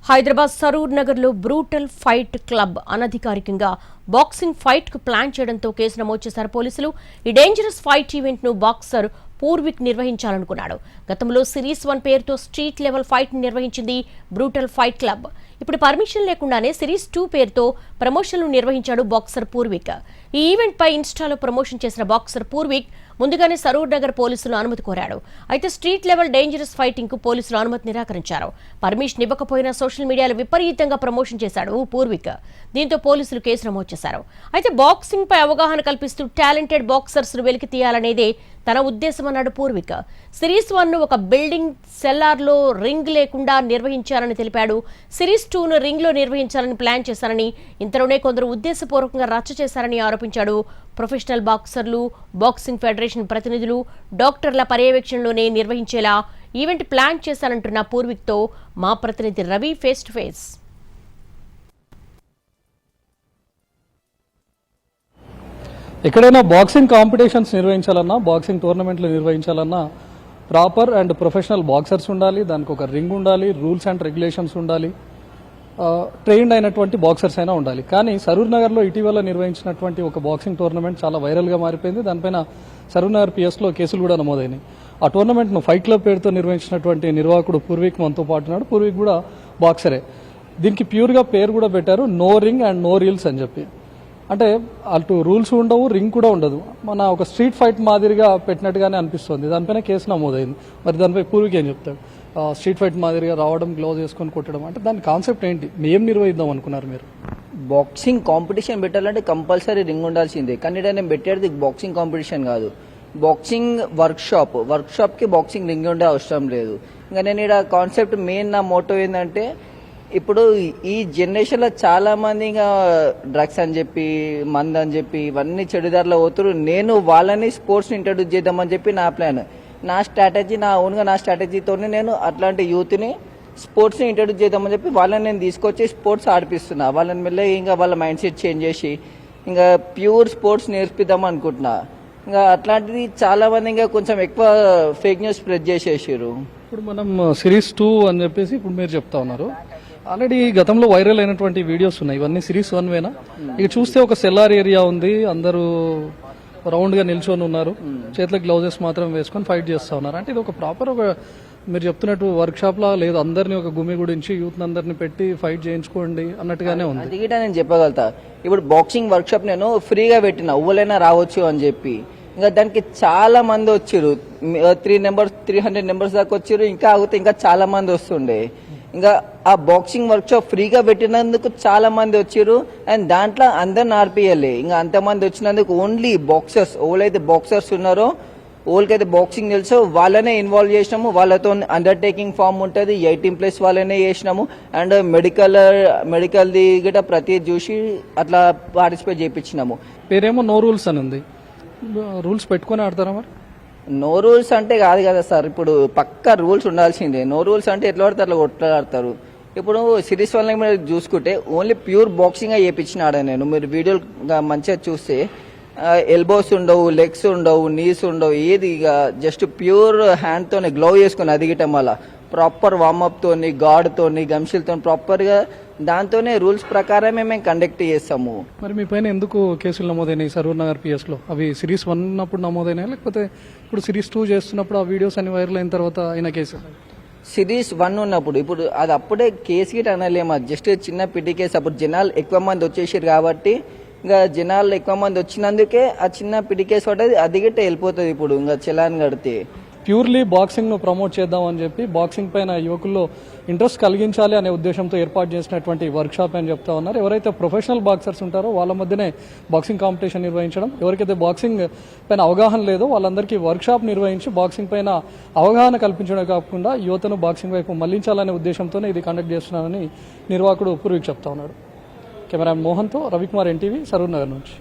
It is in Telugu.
హైదరాబాద్ సరూర్ నగర్ లో బ్రూటల్ ఫైట్ క్లబ్ అనధికారికంగా బాక్సింగ్ ఫైట్ కు ప్లాన్ చేయడంతో కేసు నమోదు చేశారు పోలీసులు. ఈ డేంజరస్ ఫైట్ ఈవెంట్ ను బాక్సర్ పూర్విక్ నిర్వహించాలనుకున్నాడు. గతంలో సిరీస్ 1 పేరుతో స్ట్రీట్ లెవెల్ ఫైట్ నిర్వహించింది బ్రూటల్ ఫైట్ క్లబ్. ఇప్పుడు పర్మిషన్ లేకుండానే సిరీస్ 2 పేరుతో ప్రమోషన్లు నిర్వహించాడు బాక్సర్ పూర్విక్. ఈ ఈవెంట్ పై ఇన్స్టాలో ప్రమోషన్ చేసిన బాక్సర్ పూర్విక్ ముందుగానే సరూర్ నగర్ పోలీసులు అనుమతి కోరాడు. అయితే స్ట్రీట్ లెవెల్ డేంజరస్ ఫైటింగ్ కు పోలీసులు అనుమతి నిరాకరించారు. పర్మిషన్ ఇవ్వకపోయినా సోషల్ మీడియాలో విపరీతంగా ప్రమోషన్ చేశాడు పూర్విక్. దీంతో పోలీసులు కేసు నమోదు చేశారు. అయితే బాక్సింగ్ పై అవగాహన కల్పిస్తూ టాలెంటెడ్ బాక్సర్స్ ను వెలికి తీయాలనేదే తన ఉద్దేశమన్నాడు పూర్విక్. సిరీస్ 1 ను ఒక బిల్డింగ్ సెల్లార్ లో రింగ్ లేకుండా నిర్వహించారని తెలిపాడు. సిరీస్ 2 ను రింగ్ లో నిర్వహించాలని ప్లాన్ చేశారని, ఇంతలోనే కొందరు ఉద్దేశపూర్వకంగా రచ్చ చేశారని ఆరోపించాడు. ప్రొఫెషనల్ బాక్సర్లు, బాక్సింగ్ ఫెడరేషన్ ప్రతినిధులు, డాక్టర్ల పర్యవేక్షణలోనే నిర్వహించేలా ఈవెంట్ ప్లాన్ చేశారంటున్న పూర్విక్ తో మా ప్రతినిధి రవి ఫేస్ టు ఫేస్. ఎక్కడైనా బాక్సింగ్ కాంపిటీషన్స్ నిర్వహించాలన్నా, బాక్సింగ్ టోర్నమెంట్లు నిర్వహించాలన్నా ప్రాపర్ అండ్ ప్రొఫెషనల్ బాక్సర్స్ ఉండాలి, దానికి ఒక రింగ్ ఉండాలి, రూల్స్ అండ్ రెగ్యులేషన్స్ ఉండాలి, ట్రైన్డ్ అయినటువంటి బాక్సర్స్ అయినా ఉండాలి. కానీ సరూర్ నగర్లో ఇటీవల నిర్వహించినటువంటి ఒక బాక్సింగ్ టోర్నమెంట్ చాలా వైరల్గా మారిపోయింది. దానిపైన సరూర్ నగర్ పిఎస్లో కేసులు కూడా నమోదైనాయి. ఆ టోర్నమెంట్ను ఫైట్ క్లబ్ పేరుతో నిర్వహించినటువంటి నిర్వాహకుడు పూర్విక్ మనతో పాటు ఉన్నాడు. పూర్విక్ కూడా బాక్సరే. దీనికి ప్యూర్గా పేరు కూడా పెట్టారు, no ring and no reels అని చెప్పి. అంటే అటు రూల్స్ ఉండవు, రింగ్ కూడా ఉండదు. మన ఒక స్ట్రీట్ ఫైట్ మాదిరిగా పెట్టినట్టుగానే అనిపిస్తుంది. దానిపైన కేసు నమోదైంది. మరి దానిపై పూర్విక్ ఏం చెప్తాడు? స్ట్రీట్ ఫైట్ మాదిరిగా రావడం, గ్లౌజ్ వేసుకొని కొట్టడం, అంటే దాని కాన్సెప్ట్ ఏంటి? ఏం నిర్వహిద్దాం అనుకున్నారు మీరు? బాక్సింగ్ కాంపిటీషన్ పెట్టాలంటే కంపల్సరీ రింగ్ ఉండాల్సిందే. కానీ నేను పెట్టేది బాక్సింగ్ కాంపిటీషన్ కాదు, బాక్సింగ్ వర్క్షాప్ కి బాక్సింగ్ రింగ్ ఉండే అవసరం లేదు. ఇంకా నేను ఇక్కడ కాన్సెప్ట్ మెయిన్ నా మోటో ఏంటంటే, ఇప్పుడు ఈ జనరేషన్ లో చాలా మంది ఇంకా డ్రగ్స్ అని చెప్పి, మందు అని చెప్పి ఇవన్నీ చెడుదారిలో పోతున్నారు. నేను వాళ్ళని స్పోర్ట్స్ ఇంట్రడ్యూస్ చేద్దామని చెప్పి నా ప్లాన్, నా స్ట్రాటజీ, నా ఓన్గా నా స్ట్రాటజీతోనే నేను అట్లాంటి యూత్ ని స్పోర్ట్స్ ని ఇంట్రడ్యూస్ చేద్దామని చెప్పి వాళ్ళని నేను తీసుకొచ్చి స్పోర్ట్స్ ఆడిపిస్తున్నా. వాళ్ళని మెల్లగా ఇంకా వాళ్ళ మైండ్ సెట్ చేంజ్ చేసి ఇంకా ప్యూర్ స్పోర్ట్స్ నేర్పిద్దాం అనుకుంటున్నా. ఇంకా అట్లాంటిది చాలా మంది ఇంకా కొంచెం ఎక్కువ ఫేక్ న్యూస్ స్ప్రెడ్ చేసేసారు. ఇప్పుడు మనం సిరీస్ 2 అని చెప్పేసి ఇప్పుడు మీరు చెప్తా ఉన్నారు. ఆల్రెడీ గతంలో వైరల్ అయినటువంటి వీడియోస్ ఉన్నాయి. ఇవన్నీ సిరీస్ 1 వేనా? ఇక చూస్తే ఒక సెల్లార్ ఏరియా ఉంది, అందరూ రౌండ్ గా నిల్చొని ఉన్నారు, చేతులకు గ్లౌజెస్ మాత్రం వేసుకొని ఫైట్ చేస్తా ఉన్నారు. అంటే ఇది ఒక ప్రాపర్, ఒక మీరు చెప్తున్నట్టు వర్క్ షాప్ లా లేదు, అందరినీ ఒక గుమి గురించి యూత్ అందరినీ పెట్టి ఫైట్ చేయించుకోండి అన్నట్టుగానే ఉంది. అది గిట్ట నేను చెప్పగలుగుతా. ఇప్పుడు బాక్సింగ్ వర్క్ షాప్ నేను ఫ్రీగా పెట్టిన, ఎవరైనా రావచ్చు అని చెప్పి. ఇంకా దానికి చాలా మంది వచ్చారు, 300 నెంబర్స్ దాకా వచ్చారు. ఇంకా ఆగితే ఇంకా చాలా మంది వస్తుండే. ఇంకా ఆ బాక్సింగ్ వర్క్ షాప్ ఫ్రీగా పెట్టినందుకు చాలా మంది వచ్చారు. అండ్ దాంట్లో అందరిని ఆర్పిఎల్ఏ. ఇంకా అంతమంది వచ్చినందుకు ఓన్లీ బాక్సర్స్, ఎవరైతే బాక్సర్స్ ఉన్నారో, ఎవరికైతే బాక్సింగ్ తెలుసో వాళ్ళనే ఇన్వాల్వ్ చేసినాము. వాళ్ళతో అండర్టేకింగ్ ఫామ్ ఉంటుంది, 18+ వాళ్ళనే చేసినాము. అండ్ మెడికల్ది గిట్ట ప్రతి చూసి అట్లా పార్టిసిపేట్ చేయించినాము. పేరేమో నో రూల్స్ అని ఉంది. రూల్స్ పెట్టుకుని ఆడతారా మరి? నో రూల్స్ అంటే కాదు కదా సార్, ఇప్పుడు పక్కా రూల్స్ ఉండాల్సిందే. నో రూల్స్ అంటే ఎట్లా పడితే అట్లా కొట్లాడతారు. ఇప్పుడు సిరీస్ 1 మీరు చూసుకుంటే ఓన్లీ ప్యూర్ బాక్సింగ్ చేయించిన ఆడ నేను. మీరు వీడియోలు మంచిగా చూస్తే ఎల్బోస్ ఉండవు, లెగ్స్ ఉండవు, నీస్ ఉండవు, ఏది ఇక జస్ట్ ప్యూర్ హ్యాండ్ తోనే గ్లౌ చేసుకుని అది గిట్టం వల్ల ప్రాపర్ వార్మప్ తోని, గార్డ్ తోని, గమ్షిల్తో ప్రాపర్ గా దాంతోనే రూల్స్ ప్రకారమే మేము కండక్ట్ చేస్తాము. మరి మీ పైన ఎందుకు కేసులు నమోదైనాయి సరూర్ నగర్ పిఎస్ లో? అవి సిరీస్ 1 ఉన్నప్పుడు నమోదైనాయి, లేకపోతే ఇప్పుడు సిరీస్ 2 చేస్తున్నప్పుడు ఆ వీడియోస్ అన్ని వైరల్ అయిన తర్వాత అయిన కేసు? సిరీస్ 1 ఉన్నప్పుడు, ఇప్పుడు అది అప్పుడే కేసు గిట్ అనలేమా, జస్ట్ చిన్న పిటి కేసు. అప్పుడు జనాలు ఎక్కువ మంది వచ్చేసారు కాబట్టి, ఇంకా జనాలు ఎక్కువ మంది వచ్చినందుకే ఆ చిన్న పిటి కేసు పడ్డది, అది గిట్ట వెళ్ళిపోతుంది. ఇప్పుడు ఇంకా చలాన్ కడితే ప్యూర్లీ బాక్సింగ్ ను ప్రమోట్ చేద్దాం అని చెప్పి, బాక్సింగ్ పైన యువకుల్లో ఇంట్రెస్ట్ కలిగించాలి అనే ఉద్దేశంతో ఏర్పాటు చేసినటువంటి వర్క్ షాప్ అని చెప్తా ఉన్నారు. ఎవరైతే ప్రొఫెషనల్ బాక్సర్స్ ఉంటారో వాళ్ళ మధ్యనే బాక్సింగ్ కాంపిటీషన్ నిర్వహించడం, ఎవరికైతే బాక్సింగ్ పైన అవగాహన లేదో వాళ్ళందరికీ వర్క్ షాప్ నిర్వహించి బాక్సింగ్ పైన అవగాహన కల్పించడం కాకుండా యువతను బాక్సింగ్ వైపు మళ్లించాలనే ఉద్దేశంతోనే ఇది కండక్ట్ చేస్తున్నానని నిర్వాహకుడు పూర్విక్ చెప్తా ఉన్నాడు. కెమెరా మోహన్తో రవికుమార్, ఎన్టీవీ, సరూర్ నగర్ నుంచి.